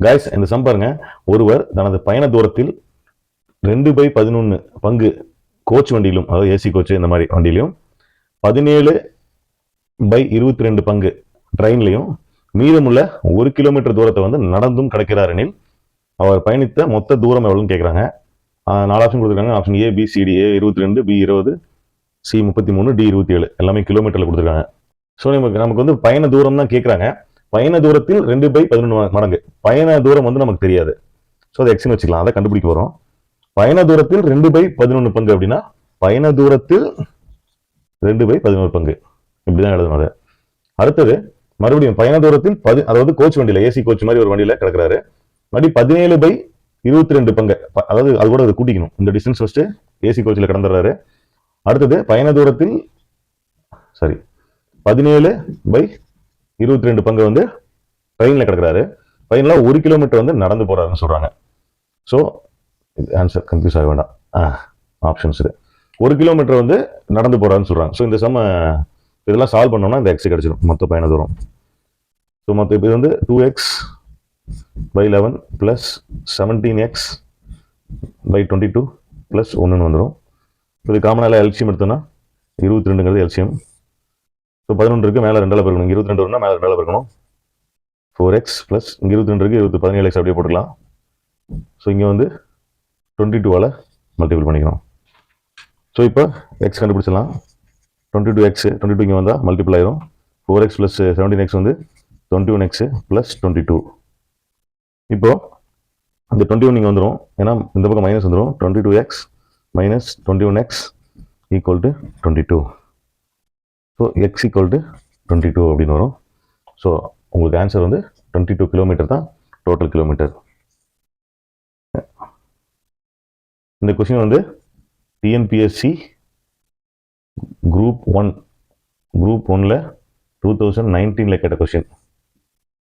Guys இந்த some பாருங்க. ஒருவர் தனது பயண தூரத்தில் 2/11 பங்கு கோச் வண்டியிலும், அதாவது ஏசி கோச் இந்த மாதிரி வண்டியிலும், 17/22 பங்கு ட்ரெயின்லையும், மீதமுள்ள 1 கிலோமீட்டர் தூரத்தை வந்து நடந்தும் கடக்கிறார் எனில் அவர் பயணித்த மொத்த தூரம் எவ்வளவுன்னு கேட்குறாங்க. 4 ஆப்ஷன் கொடுத்துருக்காங்க. Option A B C D. A 22, B 20, C 33, D 27. எல்லாமே கிலோமீட்டர்ல கொடுத்துருக்காங்க. ஸோ நமக்கு வந்து பயண தூரம் தான் கேட்குறாங்க. பயண தூரத்தில் 2/11 மடங்கு. பயண தூரம் வந்து நமக்கு தெரியாது. ஸோ அதை எக்ஸ்னு வச்சுக்கலாம். அதை கண்டுபிடிக்க வரும். பயண தூரத்தில் 2/11 பங்கு அப்படின்னா பயண தூரத்தில் 2/11 பங்கு இப்படிதான் எழுதணும். அதை அடுத்தது மறுபடியும் பயண தூரத்தில் அதாவது கோச் வண்டியில, ஏசி கோச் மாதிரி ஒரு வண்டியில கிடக்குறாரு. மறுபடியும் 17/22 பங்கு, அதாவது அது கூட கூட்டிக்கணும். இந்த டிஸ்டன்ஸ் ஃபர்ஸ்ட் ஏசி கோச்சில் கடந்துடுறாரு. அடுத்தது பயண தூரத்தில் 17/22 பங்கு வந்து ட்ரெயின்ல கிடக்குறாரு. ட்ரெயின்ல 1 கிலோமீட்டர் வந்து நடந்து போறாருன்னு சொல்றாங்க. ஸோ ஆன்சர் கன்ஃபியூஸ் ஆக வேண்டாம். ஆப்ஷன்ஸ் இது 1 கிலோமீட்டர் வந்து நடந்து போறாருன்னு சொல்றாங்க. ஸோ இந்த சம் இதெல்லாம் சால்வ் பண்ணோம்னா இந்த எக்ஸ் கிடைச்சிடும், மொத்த பயண தூரம். ஸோ மொத்த இப்போ இது வந்து 2x/11 + 17x/22 + 1 வந்துடும். இது காமனாக எல்சியம் எடுத்தோம்னா 22ங்கிறது எல்சியம். ஸோ 11 இருக்கு, மேலே 2 பெருக்கணும். 22 வரும்னா மேலே 2 பெருக்கணும். 4x + இங்கே 22 இருக்கு, 17x அப்படியே போட்டுக்கலாம். ஸோ இங்கே வந்து 22ஆல் மல்டிபிள் பண்ணிக்கணும். ஸோ இப்போ எக்ஸ் கண்டுபிடிச்சிடலாம். 22x 22 இங்கே வந்தால் மல்டிபிள் ஆயிரும். 4x + 17x வந்து 21x + 22. இப்போ இந்த 21 இங்கே வந்துடும், ஏன்னா இந்த பக்கம் மைனஸ் வந்துடும். 22x - 21x = 22. ஸோ x = 22 அப்படின்னு வரும். ஸோ உங்களுக்கு ஆன்சர் வந்து 22 கிலோமீட்டர் தான் டோட்டல் கிலோமீட்டர். இந்த கொஸ்டின் வந்து டிஎன்பிஎஸ்சி குரூப் 1ல 2019 கேட்ட கொஸ்டின்.